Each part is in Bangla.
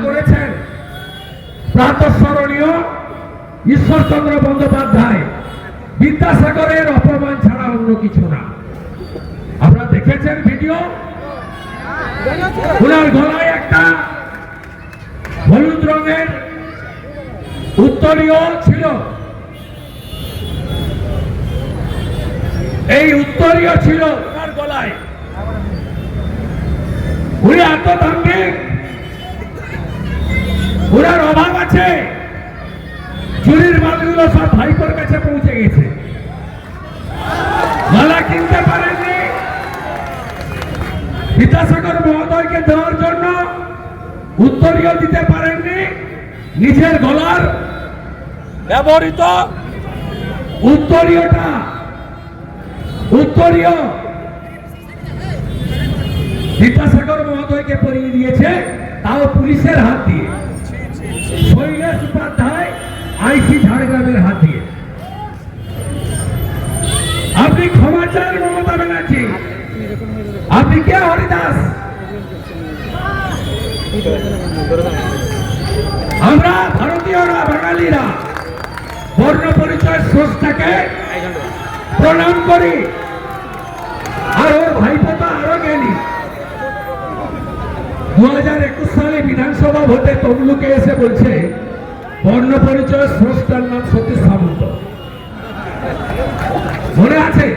করেছেন প্রাতঃস্মরণীয় ঈশ্বরচন্দ্র বন্দ্যোপাধ্যায়, বিদ্যাসাগরের অপমান ছাড়া অন্য কিছু না। আপনারা দেখেছেন ভিডিও, ওনার গলায় একটা হলুদ রঙের উত্তরীয় ছিল, এই উত্তরীয় ছিল ওনার গলায়। উনি এত দাম্ভিক, ওনার অভাব আছে, চুরির মালগুলো সব ভাইপোর কাছে পৌঁছে গেছে, গলা কিনতে পারেননি। বিদ্যাসাগর মহোদয়কে দেওয়ার জন্য উত্তরীয় দিতে পারেননি, নিজের গলার ব্যবহৃত উত্তরীয় বিদ্যাসাগর মহোদয়কে পরিয়ে দিয়েছে, তাও পুলিশের হাত দিয়ে, শৈলেশ উপাধ্যায় আইসি ঝাড়গ্রামের হাত দিয়ে। আপনি ক্ষমা চান মমতা ব্যানার্জি, আপনি কে হরিদাস? আমরা ভারতীয়রা, বাঙালিরা বর্ণ পরিচয় স্রষ্টাকে প্রণাম করি, আর ওর ভাইপোতা আরো জ্ঞানী। 2021 সালে বিধানসভা ভোটে তমলুকে এসে বলছে বর্ণ পরিচয় স্রষ্টার নাম সতীশ সামন্ত। মনে আছে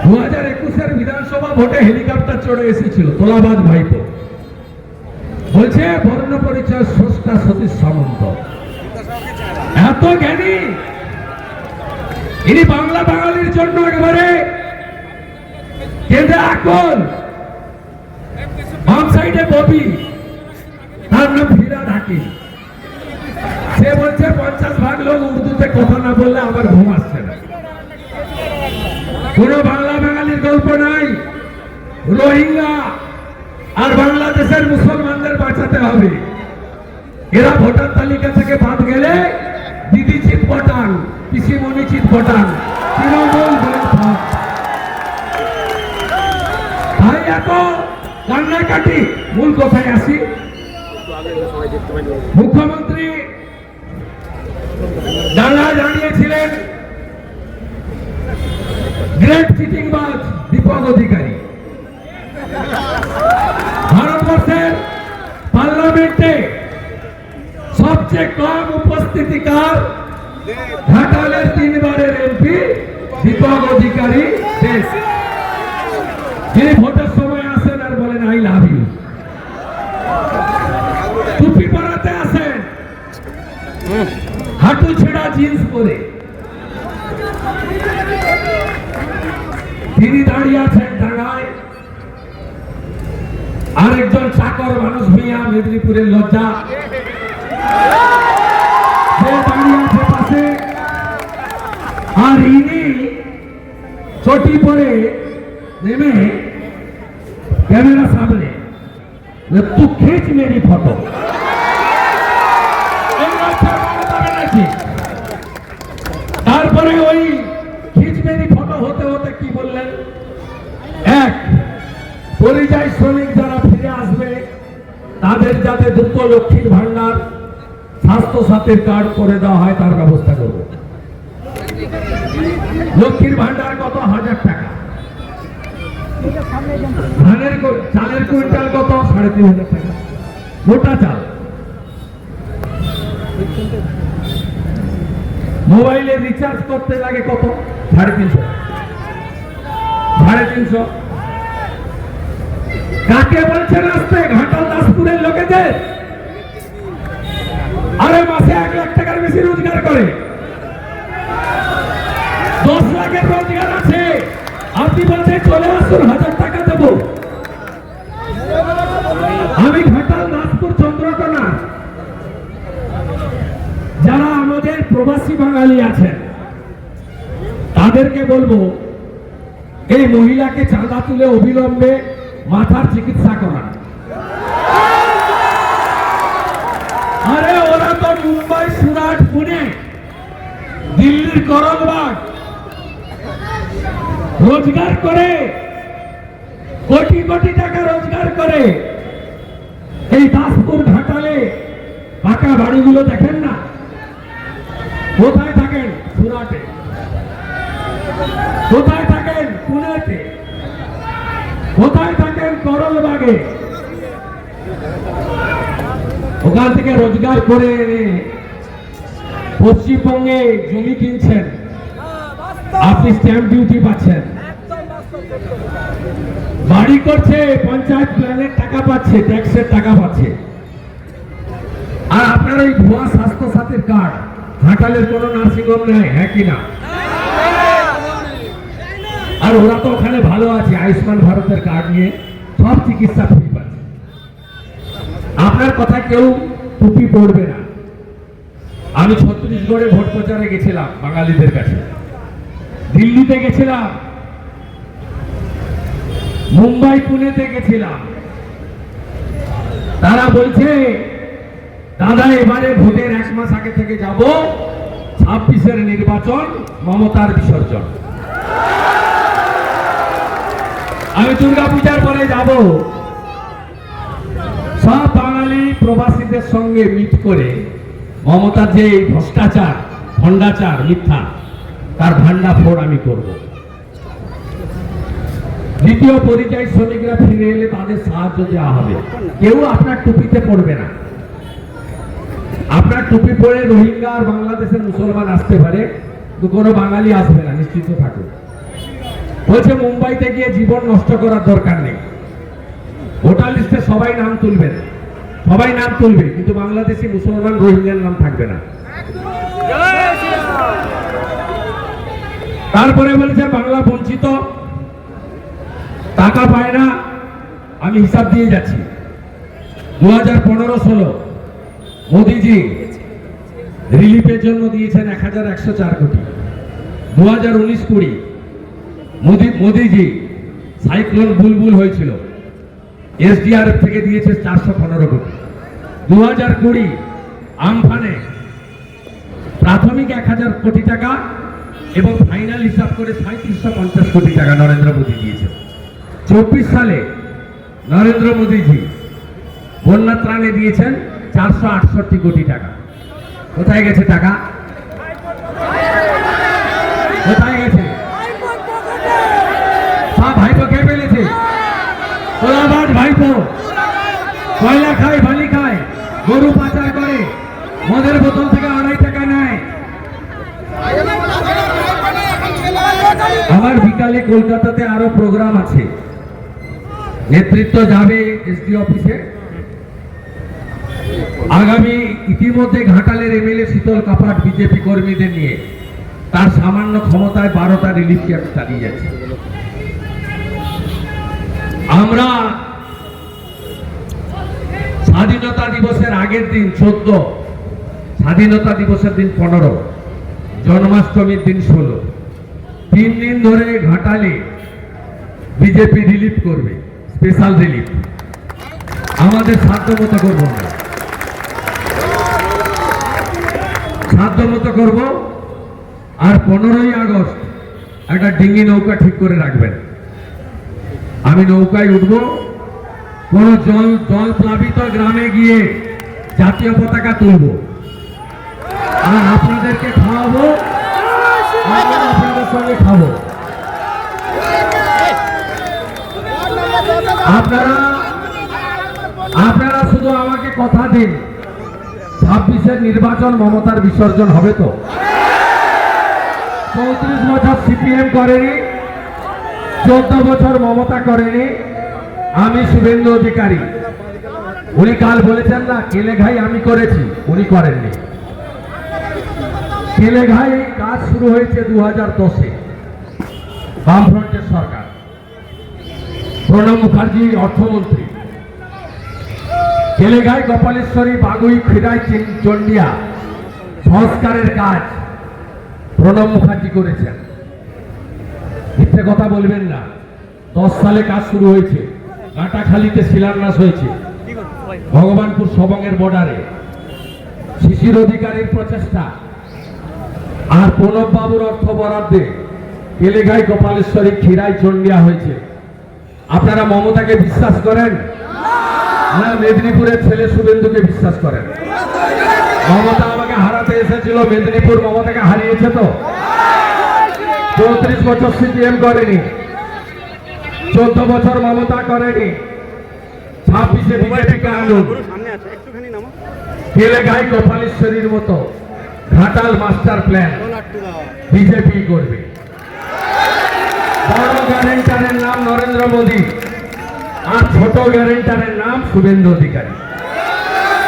2021 বিধানসভা ভোটে হেলিকপ্টার চড়ে এসেছিল তোলাবাজ ভাইপো, বলছে বর্ণ পরিচয় স্রষ্টা সতীশ সামন্ত। এত জ্ঞানী ইনি, বাংলা বাঙালির জন্য একেবারে কেঁদে আকল। বাম সাইডে ববি, তার নাম ফিরা ঢাকি, সে বলছে 50% লোক উর্দুতে কথা না বললে আমার ঘুম আসছে না। কোন বাংলা বাঙালির গল্প নাই, রোহিঙ্গা আর বাংলাদেশের মুসলমানদের বাঁচাতে হবে। এরা ভোটার তালিকা থেকে বাদ গেলে দিদি চিত পটান, পিসিমণি চিত পটান, তৃণমূল ভাই এত কান্নাকাটি। মূল কথায় আসি, মুখ্যমন্ত্রী জানিয়েছিলেন গ্রেট চিটিংবাজ দীপক অধিকারী ভারতবর্ষের পার্লামেন্টে সবচেয়ে কম উপস্থিতিকার ঘাটালের 3 বারের এমপি দীপক অধিকারী দেশ। যিনি ভোটের সময় আসেন আর বলেন আই লাভ ইউ, টুপি পরাতে আসেন, হাঁটু ছেঁড়া জিন্স পরে। তিনি দাঁড়িয়ে আছেন ঢাকায়, আরেকজন চাকর মানুষ মিয়া মেদিনীপুরের লজ্জা, সে দাঁড়িয়ে আছে পাশে। আর ইনি চটি পরে নেমে ক্যামেরা সামনে, তু খিচ মেরি ফটো। তারপরে ওই খিচ মেরি ফটো হতে হতে কি বললেন, এক পরিযায়ী শ্রমিক যারা ফিরে আসবে তাদের যাতে দ্রুত লক্ষ্মীর ভান্ডার, স্বাস্থ্য সাথীর কার্ড করে দেওয়া হয় তার ব্যবস্থা করব। লক্ষ্মীর ভান্ডার কত? 1000 টাকা। চালের কুইন্টাল কত? 3500 টাকা মোটা চাল। মোবাইলে রিচার্জ করতে লাগে কত? 350। 350 কাকে বলছেন আসতে? ঘাটাল দাসপুরের লোকেদের। আরে মাসে 1 লাখ টাকার বেশি রোজগার করে, 10 লাখের রোজগার আছে। আপনি বলছেন চলে আসুন, 1000 টাকা দেব। আমি ঘাটাল দাসপুর চন্দ্রকোনা, যারা আমাদের প্রবাসী বাঙালি আছেন তাদেরকে বলবো, এই মহিলাকে চাঁদা তুলে অবিলম্বে মাথার চিকিৎসা করান। আরে ওরা তো মুম্বাই, সুরাট, পুনে, দিল্লির করলবাগ রোজগার করে, কোটি কোটি টাকা রোজগার করে এই দাসপুর ঘাটালে পাকা বাড়িগুলো দেখেন না? কোথায় থাকেন? সুরাটে। কোথায় থাকেন? পুনেতে। কোথায় থাকেন? করলবাগে। ওখান থেকে রোজগার করে এনে পশ্চিমবঙ্গে জমি কিনছেন, আপনি স্ট্যাম্প ডিউটি পাচ্ছেন, বাড়ি করছে, পঞ্চায়েত প্ল্যানের টাকা পাচ্ছে, ট্যাক্সের টাকা পাচ্ছে, আর আপনার ওই ভুয়া স্বাস্থ্য সাথীর কার্ড, ঘাটালের কোন নার্সিংহোম নেই, হ্যাঁ কিনা? আর ওরা তো ওখানে ভালো আছে, আয়ুষ্মান ভারতের কার্ড নিয়ে সব চিকিৎসা ফ্রি পাচ্ছে। আপনার কথা কেউ টুপি পড়বে না। আমি ছত্তিশগড়ে ভোট প্রচারে গেছিলাম বাঙালিদের কাছে, দিল্লিতে গেছিলাম, মুম্বাই পুনেতে গেছিলাম। তারা বলছে দাদা এবারে ভোটের 1 মাস আগে থেকে যাব, 26-এর নির্বাচন, মমতার বিসর্জন। আমি দুর্গাপূজার পরে যাব, সব বাঙালি প্রবাসীদের সঙ্গে মিট করে মমতার যে ভ্রষ্টাচার, ভণ্ডাচার, মিথ্যা, তার ভান্ডা ফোড় আমি করব। দ্বিতীয় পরিযায়ী শ্রমিকরা ফিরে এলে তাদের সাহায্য দেওয়া হবে। কেউ আপনার টুপিতে পড়বে না। আপনার টুপি পরে রোহিঙ্গা আর বাংলাদেশের মুসলমান আসতে পারে, তো কোনো বাঙালি আসবে না, নিশ্চিত থাকুন। বলছে মুম্বাইতে গিয়ে জীবন নষ্ট করার দরকার নেই, ভোটার লিস্টে সবাই নাম তুলবেন, সবাই নাম তুলবে, কিন্তু বাংলাদেশি মুসলমান রোহিঙ্গার নাম থাকবে না। তারপরে বলেছে বাংলা বঞ্চিত, টাকা পায় না। আমি হিসাব দিয়ে যাচ্ছি, 2015-16 মোদিজি রিলিফের জন্য দিয়েছেন 1104 কোটি। 2019-20 মোদিজি সাইক্লোন বুলবুল হয়েছিল, এসডিআরএফ থেকে দিয়েছে 415 কোটি। 2020 আমফানে প্রাথমিক 1000 কোটি টাকা এবং ফাইনাল হিসাব করে 3750 কোটি টাকা নরেন্দ্র মোদী দিয়েছে। 24 সালে নরেন্দ্র মোদীজি বন্যা ত্রাণে দিয়েছেন 468 কোটি টাকা। কোথায় গেছে টাকা? কোথায় গেছে? সব ভাইপো কে ফেলেছে? তোলাবাজ ভাইপো, কয়লা খায়, বালি খায়, গরু পাচার করে, মদের বোতল থেকে 2.5 টাকা নেয়। আমার বিকালে কলকাতাতে আরো প্রোগ্রাম আছে, নেতৃত্ব যাবে এসডি অফিসে। আগামী ইতিমধ্যে ঘাটালের এমএলএ শীতল কাপাট বিজেপি কর্মীদের নিয়ে তার সামান্য ক্ষমতায় 12টা রিলিফ ক্যাম্প চালিয়ে যাচ্ছে। আমরা স্বাধীনতা দিবসের আগের দিন 14, স্বাধীনতা দিবসের দিন 15, জন্মাষ্টমীর দিন 16, 3 দিন ধরে ঘাটালে বিজেপি রিলিফ করবে, স্পেশাল রিলিফ। আমাদের সাধ্যমতো করবো না, সাধ্যমতো করবো। আর 15ই আগস্ট একটা ডিঙ্গি নৌকা ঠিক করে রাখবেন, আমি নৌকায় উঠবো, কোন জল প্লাবিত গ্রামে গিয়ে জাতীয় পতাকা তুলবো, আর আপনাদেরকে খাওয়াবো, আপনাদের সঙ্গে খাবো। আপনারা শুধু আমাকে কথা দিন, 26-এর নির্বাচন মমতার বিসর্জন হবে তো? 34 বছর সিপিএম করেনি, 14 বছর মমতা করেনি, আমি শুভেন্দু অধিকারী। উনি কাল বলেছেন না কেলেঘাই আমি করেছি, উনি করেননি। কেলেঘাই কাজ শুরু হয়েছে 2010-এ, বামফ্রন্টের সরকার, প্রণব মুখার্জি অর্থমন্ত্রী। কেলেঘাই, গোপালেশ্বরী, বাগুই, খিরাই, চন্ডিয়া সংস্কারের কাজ প্রণব মুখার্জি করেছেন। মিথ্যে কথা বলবেন না, 10 সালে কাজ শুরু হয়েছে, কাটাখালীতে শিলান্যাস হয়েছে, ভগবানপুর সবংয়ের বর্ডারে শিশির অধিকারীর প্রচেষ্টা আর প্রণব বাবুর অর্থ বরাদ্দে কেলেঘাই গোপালেশ্বরী ক্ষীরাই চন্ডিয়া হয়েছে। আপনারা মমতাকে বিশ্বাস করেন না মেদিনীপুরের ছেলে শুভেন্দুকে বিশ্বাস করেন? মমতা আমাকে হারাতে এসেছিল, মেদিনীপুর মমতাকে হারিয়েছে তো। 34 বছর সিপিএম করেনি, 14 বছর মমতা করেনি, 26-এ বিজেপিকে আনুন। কেলেঘাই গোপালেশ্বরীর মতো ঘাটাল মাস্টার প্ল্যান বিজেপি করবে। বড় গ্যারেন্টারের নাম নরেন্দ্র মোদী আর ছোট গ্যারেন্টারের নাম শুভেন্দু অধিকারী।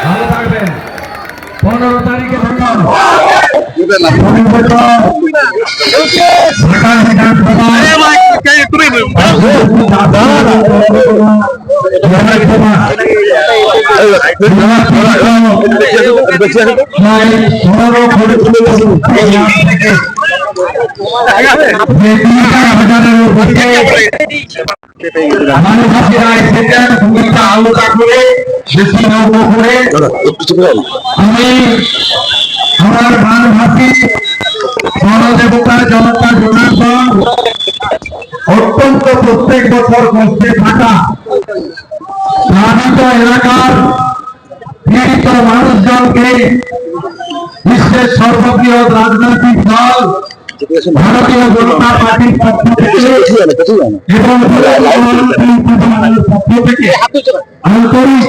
ভালো থাকবেন। 15 তারিখে আমি আমার বানভাসী গণদেবতা জনতা জনার্দন অত্যন্ত প্রত্যেক বছর কষ্টে থাকা প্লাবিত এলাকার পীড়িত মানুষজনকে বিশ্বের সর্ববৃহৎ রাজনৈতিক দল ভারতীয় জনতা পার্টির পক্ষ থেকে এবং পক্ষ থেকে আন্তরিক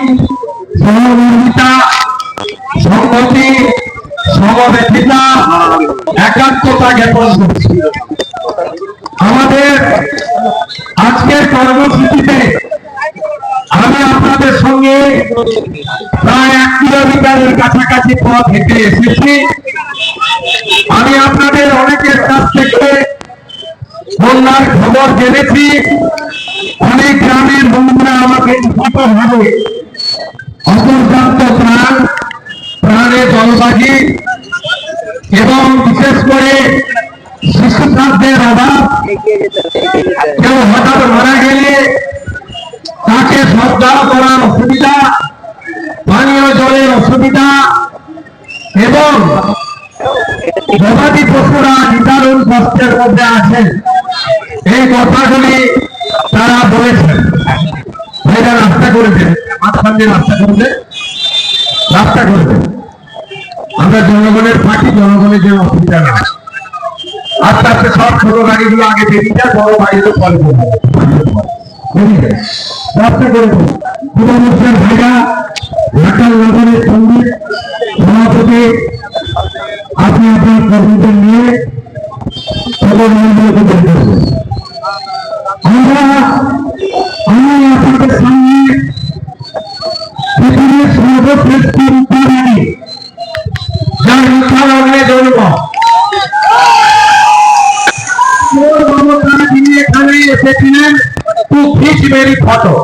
সহমর্মিতা, সংহতি, সমবেদিতা, একাত্মতা জ্ঞাপন করছি। আমাদের আজকের কর্মসূচিতে আমি আপনাদের সঙ্গে প্রায় 1 কিলোমিটারের কাছাকাছি পথ হেঁটে এসেছি। আমি আপনাদের অনেকের কাছ থেকে বন্যার খবর জেনেছি। অনেক গ্রামের বন্ধুরা আমাকে ভাবে অপর্যাপ্ত প্রাণে জলবাজি এবং বিশেষ করে শিশু খাদ্যের অভাব, কেউ হঠাৎ মারা গেলে তাকে সজ্জা করার অসুবিধা, পানীয় জলের অসুবিধা এবং গবাদি পশুরা নিদারুণ কষ্টের মধ্যে আছেন, এই কথাগুলি তারা বলেছেন। ভাইরা রাস্তা করেছেন, মাঝখানে রাস্তা করবে, রাস্তা করবে। আমরা জনগণের পার্টি, জনগণের যে অসুবিধা না, আস্তে আস্তে সব ছোট গাড়িগুলো আগে বেরিয়ে যায়, বড় গাড়িগুলো পরে রাস্তা করবো। পূর্ববর্ষের ভাইরা ঘাটাল নগরের সঙ্গে সভাপতি, আপনি আপনার কর্মীদের নিয়ে খবরগুলোকে বের করবেন। আমি আপনাদের সামনে পৃথিবীর সর্বশ্রেষ্ঠ উদ্যানী যার উত্থানে জন্ম তিনি এখানে এসেছিলেন টু ফিচ মেরি ফটো।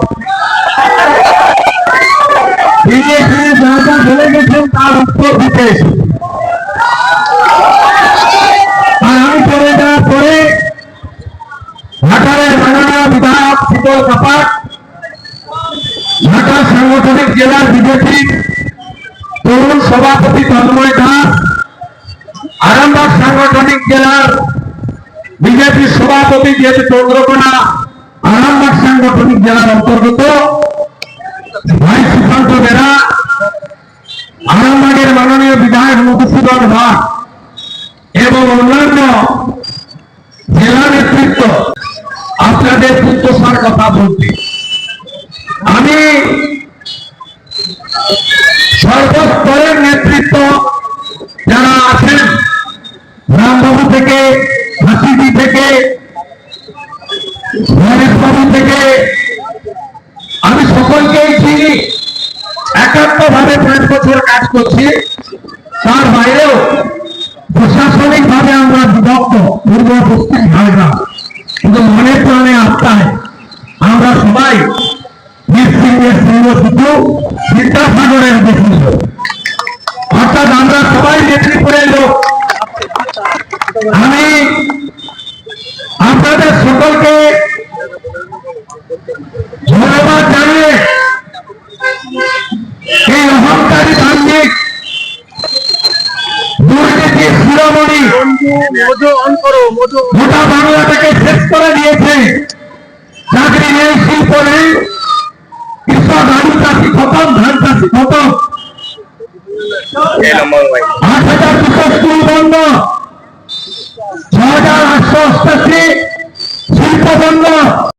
তিনি এখানে যা যা বলে গেছেন তার উত্তর দিতে এসেছেন। আর আমি চলে যাওয়ার পরে ঘাটালের মাননীয় বিধায়ক শীতল কাপাট, ঢাকা সাংগঠনিক জেলার বিজেপি তরুণ সভাপতি তন্ময় দাস, আরামবাগ সাংগঠনিক জেলার বিজেপি সভাপতি যেহেতু চন্দ্রকোনা আরামবাগ সাংগঠনিক জেলার অন্তর্গত ভাই সুশান্ত বেরা, আরামবাগের মাননীয় বিধায়ক মধুসূদন ভাট এবং অন্যান্য জেলা নেতৃত্ব আপনাদের উচ্চস্বর কথা বলতে আমি সর্বস্তরের নেতৃত্ব যারা আছেন, রামবাবু থেকে, হাসিদি থেকে, গণেশবাবু থেকে, আমি সকলকেই চিনি। একাত্মভাবে 5 বছর কাজ করছি। তার বাইরেও প্রশাসনিক ভাবে আমরা বিভক্ত, পূর্ব পশ্চিম ঝাড়গ্রাম, কিন্তু মনে প্রাণে আত্মায় আমরা সবাই বিদ্যাসাগরের দেশের লোক, অর্থাৎ আমরা সবাই মেদিনীপুরের লোক। আমি আপনাদের সকলকে ধন্যবাদ জানিয়ে এই অহংকারী ধার্মিক দুর্নীতি শিরোমণি গোটা বাংলাটাকে শেষ করে দিয়েছে। চাকরি নেই, শিল্প নেই, কৃষক আলু চাষি খতম, ধান চাষি খতম, 8,000 স্কুল বন্ধ,